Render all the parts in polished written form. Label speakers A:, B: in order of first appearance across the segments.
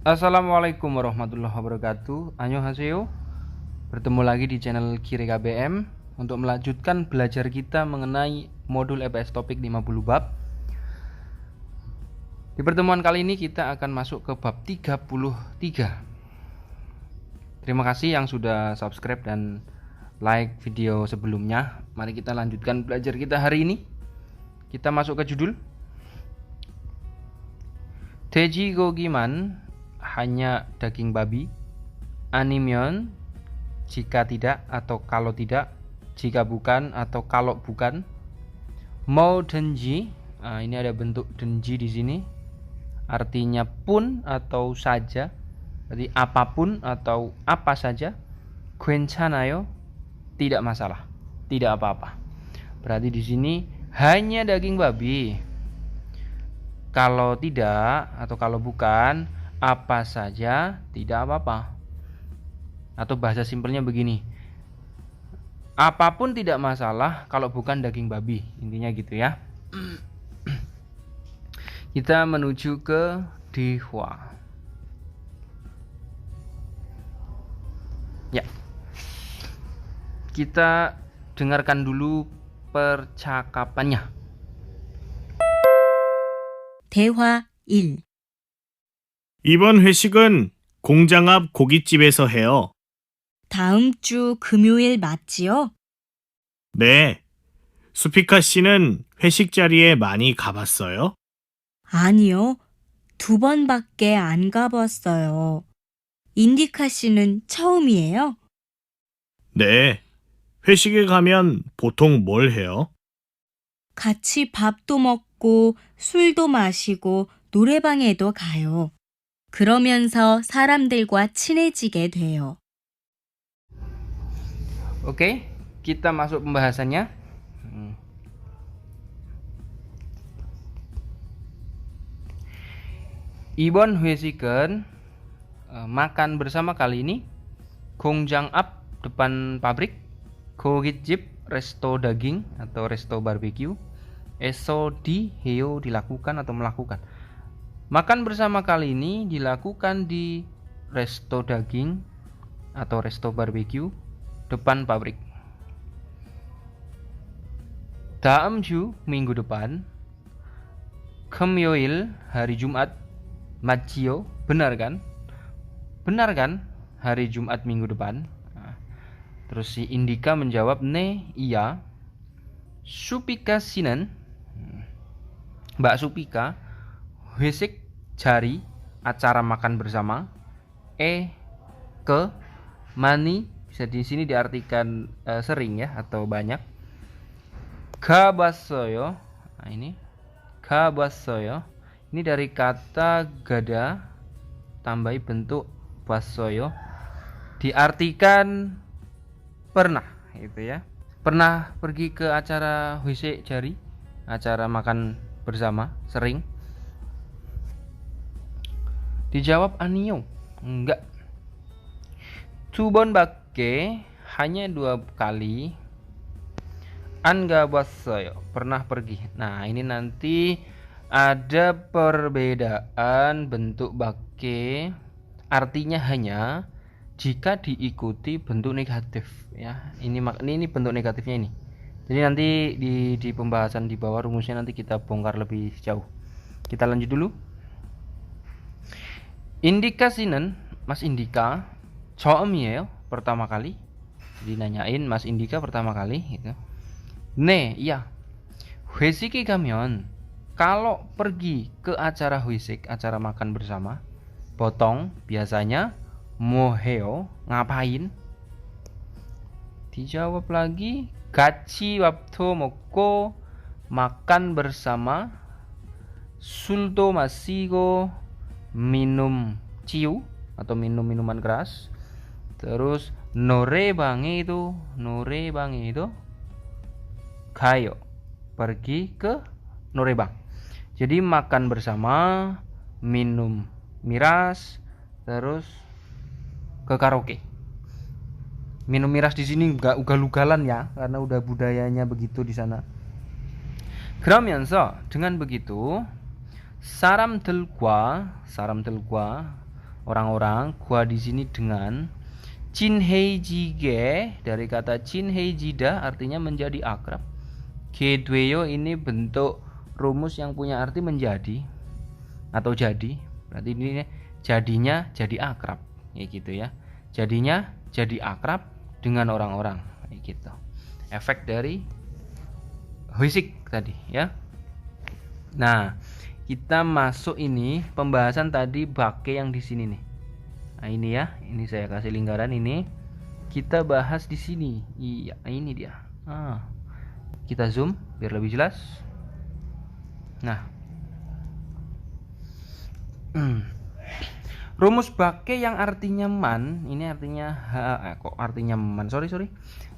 A: Assalamualaikum warahmatullahi wabarakatuh. Annyeonghaseyo. Bertemu lagi di channel Kiri KBM untuk melanjutkan belajar kita mengenai modul EPS topik 50 bab. Di pertemuan kali ini kita akan masuk ke bab 33. Terima kasih yang sudah subscribe dan like video sebelumnya. Mari kita lanjutkan belajar kita hari ini. Kita masuk ke judul. 돼지고기만 hanya daging babi, 아니면 jika tidak atau kalau tidak, jika bukan atau kalau bukan, 뭐든지. Ini ada bentuk denji di sini, artinya pun atau saja, jadi apapun atau apa saja. 괜찮아요, tidak masalah, tidak apa-apa. Berarti di sini hanya daging babi. Kalau tidak atau kalau bukan, apa saja, tidak apa-apa. Atau bahasa simpelnya begini, apapun tidak masalah kalau bukan daging babi. Intinya gitu ya. Kita menuju ke Dihwa. Ya, kita dengarkan dulu percakapannya.
B: 대화 1.
C: 이번 회식은 공장 앞 고깃집에서 해요.
B: 다음 주 금요일 맞지요?
C: 네. 수피카 씨는 회식 자리에 많이 가봤어요?
B: 아니요. 2번밖에 안 가봤어요. 인디카 씨는 처음이에요?
C: 네. 회식에 가면 보통 뭘 해요?
B: 같이 밥도 먹고 술도 마시고 노래방에도 가요. 그러면서 사람들과 친해지게 돼요.
A: Oke, kita masuk pembahasannya. 이번 회식은 makan bersama kali ini. 공장 앞, depan pabrik. 고깃집, resto daging atau resto barbeque. 에서 di 해요, dilakukan atau melakukan. Makan bersama kali ini dilakukan di resto daging atau resto barbeque depan pabrik. 다음 주, minggu depan. 금요일, hari Jumat. 맞지요, benar kan? Benar kan? Hari Jumat minggu depan. Terus si Indika menjawab, 네, iya. 수피카 씨는, Mbak Supika, 회식 jari, acara makan bersama. Ke, mani, bisa di sini diartikan sering ya atau banyak. 가봤어요. Ini 가봤어요. Ini dari kata gada tambahi bentuk 봤어요. Diartikan pernah, gitu ya. Pernah pergi ke acara 회식 jari, acara makan bersama, sering. Dijawab 아니요, enggak. 2번밖에, hanya 2 kali. 안 가봤어요, pernah pergi. Nah, ini nanti ada perbedaan bentuk bake, artinya hanya jika diikuti bentuk negatif ya. Ini bentuk negatifnya ini. Jadi nanti di pembahasan di bawah rumusnya nanti kita bongkar lebih jauh. Kita lanjut dulu. Indika 씨는, Mas Indika, 처음이에요, pertama kali. Jadi nanyain Mas Indika pertama kali gitu. 네, iya. 회식에 가면, kalau pergi ke acara 회식, acara makan bersama, 보통 biasanya 뭐 해요, ngapain? Dijawab lagi, 같이 밥도 먹고, makan bersama, 술도 마시고, minum ciu atau minum minuman keras. Terus 노래방에 itu 가요, pergi ke norebang. Jadi makan bersama, minum miras, terus ke karaoke. Minum miras di sini enggak ugal-ugalan ya, karena udah budayanya begitu di sana. 그러면서, dengan begitu, 사람들과 orang-orang. Gua di sini dengan cinheijige, dari kata cinheijida artinya menjadi akrab. Gedweyo ini bentuk rumus yang punya arti menjadi atau jadi. Berarti ini jadinya jadi akrab, kayak gitu ya. Jadinya jadi akrab dengan orang-orang, kayak gitu. Efek dari huisik tadi ya. Nah, kita masuk ini pembahasan tadi bake yang di sini nih. Nah, ini ya, ini saya kasih lingkaran ini. Kita bahas di sini. Iya, ini dia. Kita zoom biar lebih jelas. Nah, rumus bake yang artinya man, ini artinya kok artinya man? Sorry.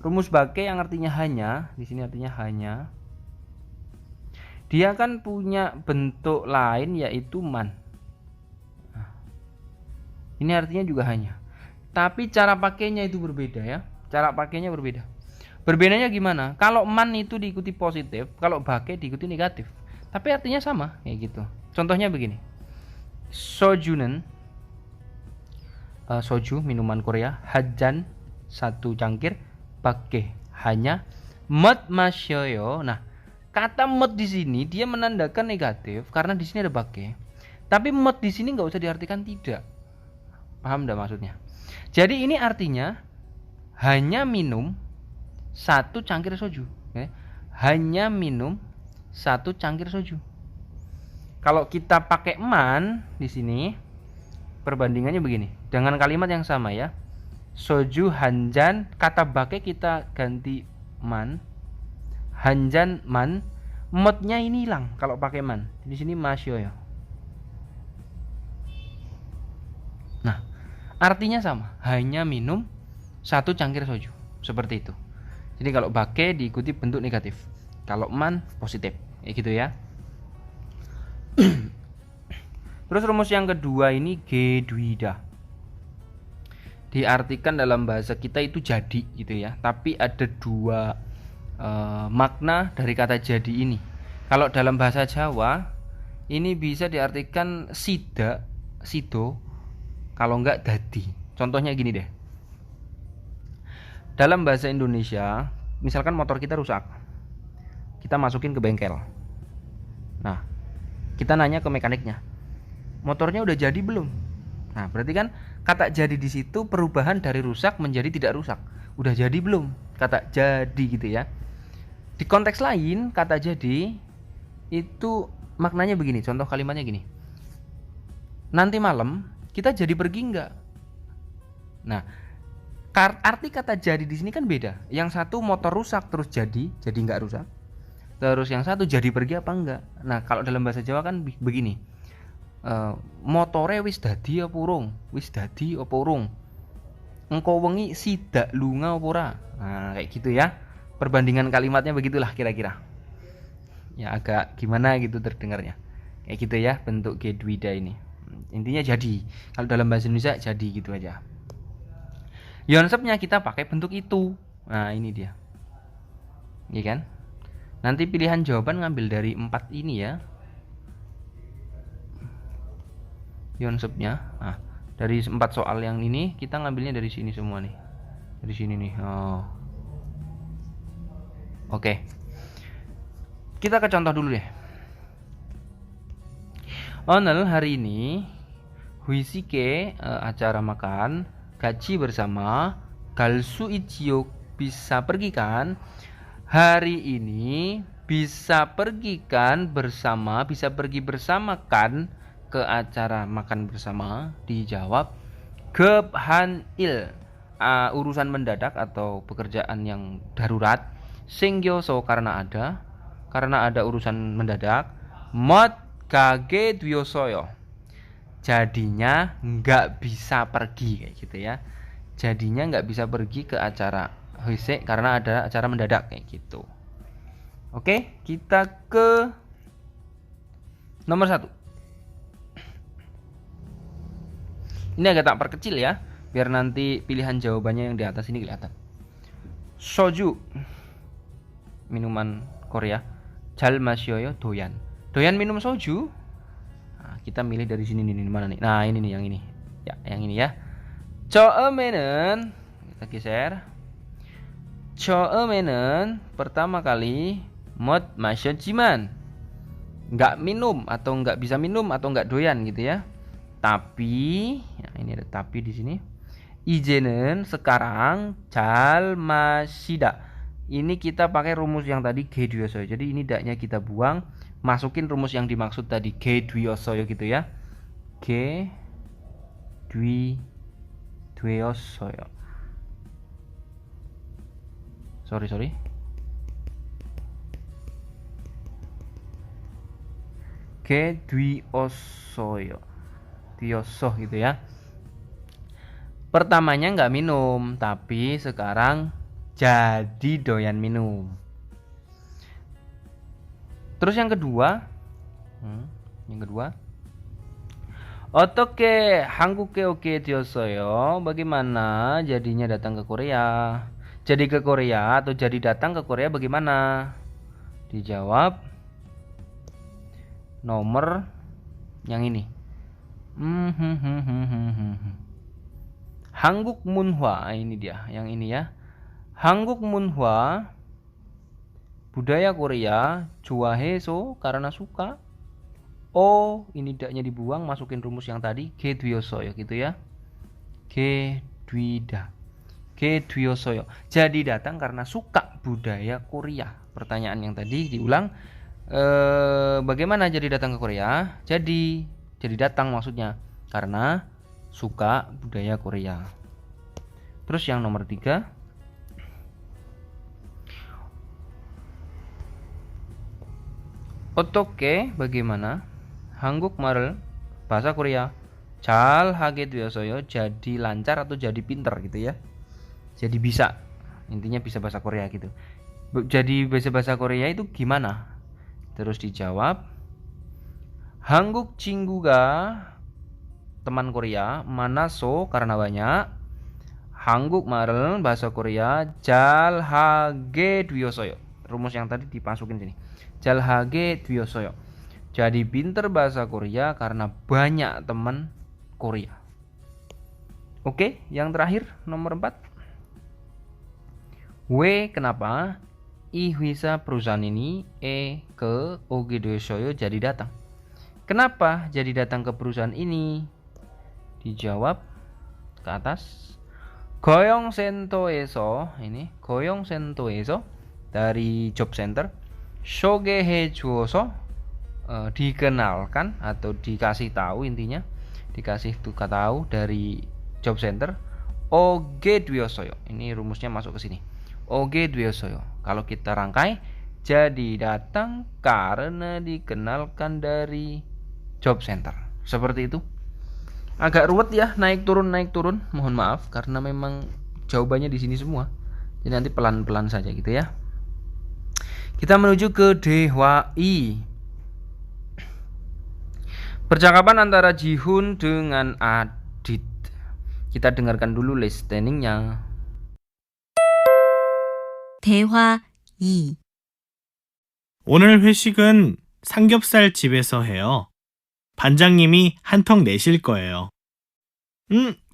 A: Rumus bake yang artinya hanya, di sini artinya hanya. Dia kan punya bentuk lain yaitu man. Nah, ini artinya juga hanya. Tapi cara pakainya itu berbeda ya. Cara pakainya berbeda. Berbedanya gimana? Kalau man itu diikuti positif, kalau bake diikuti negatif. Tapi artinya sama kayak gitu. Contohnya begini. Sojunen, soju minuman Korea, hajan 1 cangkir, bake hanya, mot masyoyo. Nah, kata mot di sini dia menandakan negatif karena di sini ada bake. Tapi mot di sini nggak usah diartikan tidak. Paham enggak maksudnya? Jadi ini artinya hanya minum 1 cangkir soju. Hanya minum 1 cangkir soju. Kalau kita pakai man di sini, perbandingannya begini. Dengan kalimat yang sama ya. Soju hanjan, kata bake kita ganti man. Hanjan man, modnya ini hilang kalau pakai man. Di sini masyo ya. Nah, artinya sama. Hanya minum 1 cangkir soju. Seperti itu. Jadi kalau bake diikuti bentuk negatif. Kalau man positif. Kayak gitu ya. Terus rumus yang kedua ini gedwida. Diartikan dalam bahasa kita itu jadi gitu ya. Tapi ada 2 makna dari kata jadi ini. Kalau dalam bahasa Jawa ini bisa diartikan sida, sido, kalau enggak dadi. Contohnya gini deh. Dalam bahasa Indonesia, misalkan motor kita rusak. Kita masukin ke bengkel. Nah, kita nanya ke mekaniknya, motornya udah jadi belum? Nah, berarti kan kata jadi di situ perubahan dari rusak menjadi tidak rusak. Udah jadi belum? Kata jadi gitu ya. Di konteks lain, kata jadi itu maknanya begini. Contoh kalimatnya gini. Nanti malam kita jadi pergi enggak? Nah, arti kata jadi di sini kan beda. Yang satu motor rusak terus jadi enggak rusak. Terus yang satu jadi pergi apa enggak? Nah, kalau dalam bahasa Jawa kan begini. Motore wis dadi apa urung? Wis dadi apa urung? Engko wengi sidak lunga apa ora? Nah, kayak gitu ya. Perbandingan kalimatnya begitulah kira-kira. Ya agak gimana gitu terdengarnya. Kayak gitu ya bentuk gedwida ini. Intinya jadi. Kalau dalam bahasa Indonesia jadi gitu aja. Yonsepnya kita pakai bentuk itu. Nah, ini dia. Iya kan? Nanti pilihan jawaban ngambil dari 4 ini ya. Yonsepnya. Nah, dari 4 soal yang ini kita ngambilnya dari sini semua nih. Dari sini nih. Oh. Oke. Kita ke contoh dulu deh. Onel hari ini Huisike acara makan, gaji bersama, galsu ichiyo bisa pergi kan? Hari ini bisa pergi kan bersama, bisa pergi bersama kan ke acara makan bersama? Dijawab gebhanil, urusan mendadak atau pekerjaan yang darurat. Singyoso karena ada urusan mendadak. Mot kage dyosoyo, jadinya nggak bisa pergi kayak gitu ya. Jadinya nggak bisa pergi ke acara Huisek karena ada acara mendadak kayak gitu. Oke, kita ke nomor 1. Ini agak tak perkecil ya, biar nanti pilihan jawabannya yang di atas ini kelihatan. Soju, minuman Korea. Jal masyoyo doyan. Doyan minum soju. Nah, kita milih dari sini nih, mana nih? Nah, ini nih yang ini. Ya, yang ini ya. 처음에는 kita geser. 처음에는 pertama kali 못 마셨지만 nggak minum atau nggak bisa minum atau nggak doyan gitu ya. Tapi, ya ini ada tapi di sini. 이제는 sekarang 잘 마시다. Ini kita pakai rumus yang tadi G2yosoyo. Jadi ini daknya kita buang, masukin rumus yang dimaksud tadi G2yosoyo gitu ya. G2yosoyo. Sorry. G2yosoyo. Diosoh gitu ya. Pertamanya nggak minum, tapi sekarang jadi doyan minum. Terus yang kedua, 어떻게 한국에 오게 되었어요? Bagaimana jadinya datang ke Korea? Jadi ke Korea atau jadi datang ke Korea bagaimana? Dijawab nomor yang ini. Hanguk Munhwa, ini dia, yang ini ya. Hanguk Munhwa, budaya Korea, 좋아해서 karena suka. Oh, ini daknya dibuang, masukin rumus yang tadi G2yosoyo gitu ya. G2yosoyo. Jadi datang karena suka budaya Korea. Pertanyaan yang tadi diulang. Bagaimana jadi datang ke Korea? Jadi datang maksudnya karena suka budaya Korea. Terus yang nomor 3, 어떻게 bagaimana 한국말을 bahasa Korea 잘 하게 되어서요. Jadi lancar atau jadi pinter gitu ya. Jadi bisa. Intinya bisa bahasa Korea gitu. Jadi bahasa Korea itu gimana? Terus dijawab 한국 친구가 teman Korea 많아서 karena banyak. 한국말을 bahasa Korea 잘 하게 되어서요. Rumus yang tadi dimasukin sini. 잘 하게 되어서요. Jadi pinter bahasa Korea karena banyak teman Korea. Oke, yang terakhir nomor 4. Kenapa 이 회사 perusahaan ini ke 오게 되어서요 jadi datang. Kenapa jadi datang ke perusahaan ini? Dijawab ke atas. 고용센터에서 dari job center 소개해 주어서 dikenalkan atau dikasih tahu, intinya dikasih tahu dari job center. 오게 되었어요. Ini rumusnya masuk ke sini. 오게 되었어요. Kalau kita rangkai, jadi datang karena dikenalkan dari job center. Seperti itu. Agak ruwet ya, naik turun. Mohon maaf karena memang jawabannya di sini semua. Jadi nanti pelan-pelan saja gitu ya. Kita menuju ke Dehwa-i. Percakapan antara Jihun dengan Adit. Kita dengarkan dulu listeningnya.
B: 대화 2.
C: 오늘 회식은 삼겹살 집에서 해요. 반장님이 한턱 내실 거예요.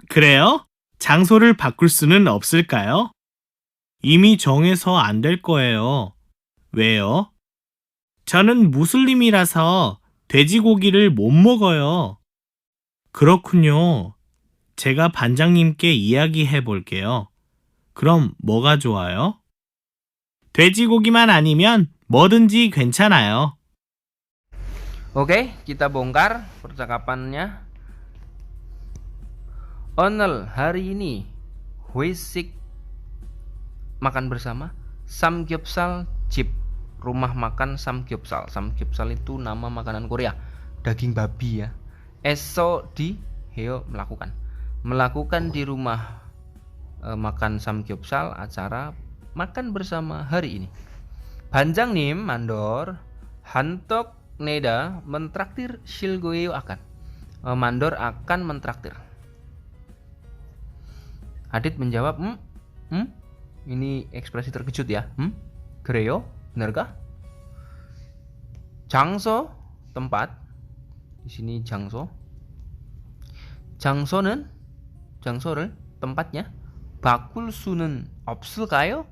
C: 그래요? 장소를 바꿀 수는 없을까요? 이미 정해서 안 될 거예요. 왜요? 저는 무슬림이라서 돼지고기를 못 먹어요. 그렇군요. 제가 반장님께 이야기해 볼게요. 그럼 뭐가 좋아요? 돼지고기만 아니면 뭐든지 괜찮아요.
A: Oke, kita bongkar percakapannya. 오늘 hari ini 회식 makan bersama samgyeopsal 집, rumah makan samgyeopsal. Samgyeopsal itu nama makanan Korea, daging babi ya. Eso di heo melakukan di rumah makan samgyeopsal acara makan bersama hari ini. 반장님 mandor 한턱 내다 mentraktir 실거예요 akan. Mandor akan mentraktir. Adit menjawab, Ini ekspresi terkejut ya. 그래요? Benarkah? 장소 tempat. Di sini 장소. 장소를 tempatnya 바꿀 수는 없을까요?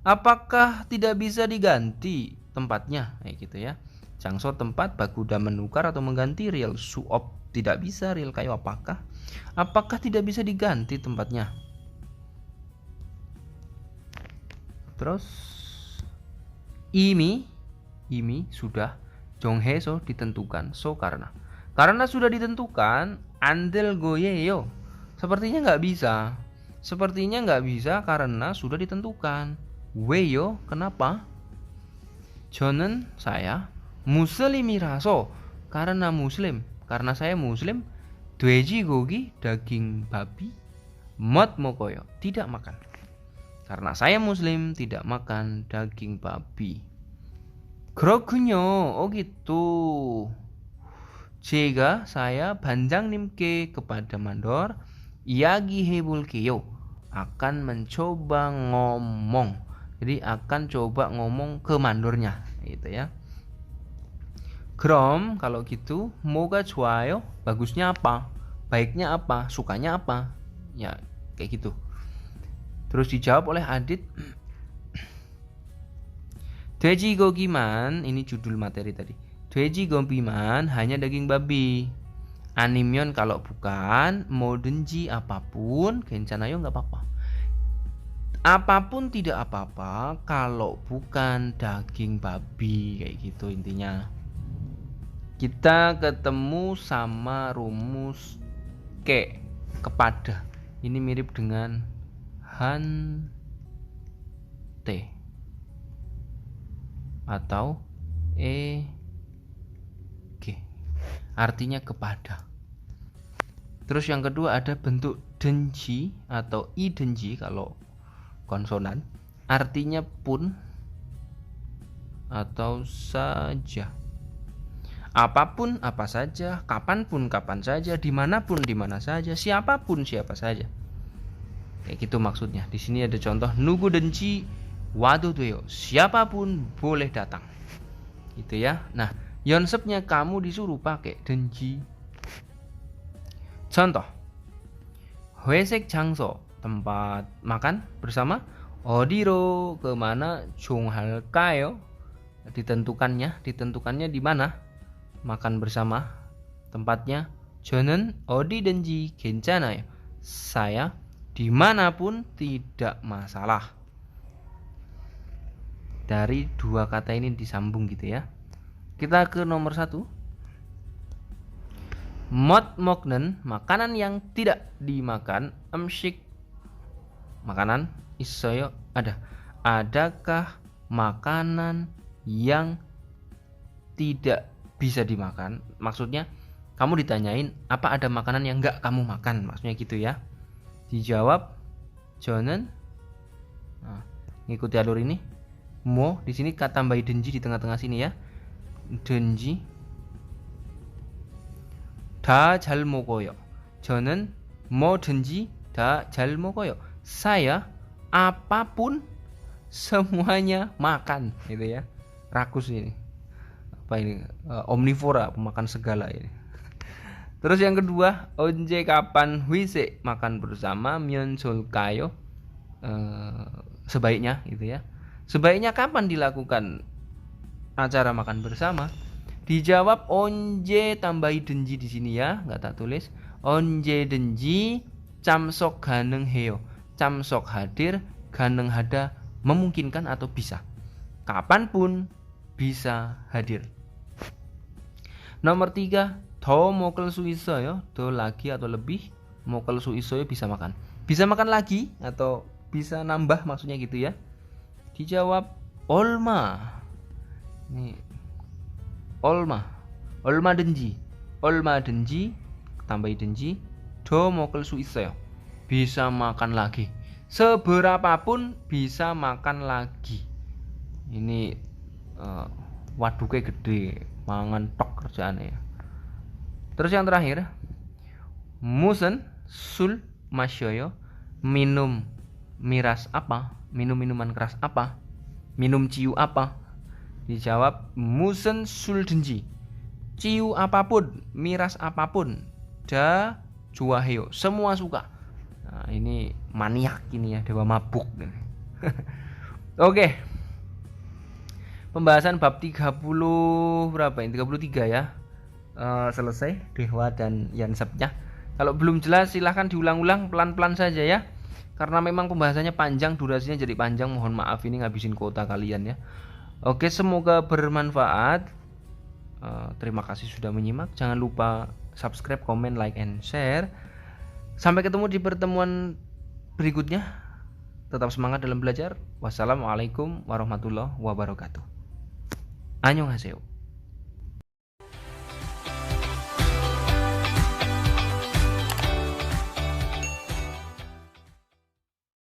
A: Apakah tidak bisa diganti tempatnya? Kayak gitu ya. 장소 tempat, baguda menukar atau mengganti, real suop tidak bisa, real kayo apakah? Apakah tidak bisa diganti tempatnya? Terus 이미 sudah, 정해서 ditentukan, so karena sudah ditentukan, andel goyeyo, sepertinya nggak bisa karena sudah ditentukan. 왜요? kenapa? 저는 saya muslim이라서, karena saya muslim, 돼지고기 daging babi 못 먹어요, tidak makan. Karena saya muslim tidak makan daging babi. 그렇군요. Oh gitu. saya 반장님께 kepada mandor 이야기해볼게요. akan mencoba ngomong. Jadi akan coba ngomong ke mandornya, gitu ya. 그럼 kalau gitu 뭐가 좋아요? bagusnya apa? baiknya apa? sukanya apa? Ya kayak gitu. Terus dijawab oleh Adit. 돼지고기만, ini judul materi tadi. 돼지고기만 hanya daging babi. 아니면 kalau bukan, 뭐든지 apapun, 괜찮아요 nggak apa-apa. Apapun tidak apa-apa kalau bukan daging babi, kayak gitu intinya. Kita ketemu sama rumus kepada. Ini mirip dengan hante atau artinya kepada. Terus yang kedua ada bentuk denji atau idenji kalau konsonan, artinya pun atau saja. Apapun apa saja, kapanpun kapan saja, dimanapun dimana saja, siapapun siapa saja. Kayak gitu maksudnya. Di sini ada contoh nugu denji waduh tuyo, siapapun boleh datang. Gitu ya. Nah, yonsepnya kamu disuruh pakai denji. Contoh. 회색 장소, tempat makan bersama. 어디로, kemana, 종할까요? Ditentukannya di mana? Makan bersama. Tempatnya. 저는 어디든지 괜찮아요. Saya dimanapun tidak masalah. Dari dua kata ini disambung gitu ya. Kita ke nomor 1. 못 먹는, makanan yang tidak dimakan. 음식, makanan. 있어요, ada. Adakah makanan yang tidak bisa dimakan? Maksudnya kamu ditanyain apa ada makanan yang nggak kamu makan, maksudnya gitu ya. Dijawab 저는, ngikuti alur ini. Mo di sini kata tambahi denji di tengah-tengah sini ya. denji. 다 잘 먹어요. 저는 뭐든지 다 잘 먹어요. Saya apapun semuanya makan, gitu ya. Rakus ini. Apa ini? Omnivora, pemakan segala ini. Terus yang kedua, 언제 kapan 휘세, makan bersama. 면 좋을까요? Sebaiknya gitu ya. Sebaiknya kapan dilakukan acara makan bersama? Dijawab 언제 tambahi denji di sini ya, nggak tak tulis. 언제든지 참석 가능해요. 참석 hadir, 가능하다 memungkinkan atau bisa. Kapanpun bisa hadir. Nomor 3, 더 먹을 수 있어요. 더 lagi atau lebih. 먹을 수 있어요 bisa makan. Bisa makan lagi atau bisa nambah maksudnya gitu ya. Dijawab 얼마. Ini 얼마든지 tambahi denji. 더 먹을 수 있어요. Bisa makan lagi. Seberapapun bisa makan lagi. Ini waduknya gede, mangan tok kerjaannya ya. Terus yang terakhir, musen sul ma셔요. Minum miras apa? Minum minuman keras apa? Minum ciu apa? Dijawab musen sul denji. Ciu apapun, miras apapun. Da 좋아해요. Semua suka. Nah, ini maniak ini ya, dewa mabuk. Oke. Pembahasan bab 30 berapa ini? 33 ya. Selesai Dewa dan Yansepnya. Kalau belum jelas silahkan diulang-ulang pelan-pelan saja ya. Karena memang pembahasannya panjang, durasinya jadi panjang. Mohon maaf ini ngabisin kuota kalian ya. Oke, semoga bermanfaat. Terima kasih sudah menyimak. Jangan lupa subscribe, comment, like, and share. Sampai ketemu di pertemuan berikutnya. Tetap semangat dalam belajar. Wassalamualaikum warahmatullahi wabarakatuh. Annyeonghaseyo.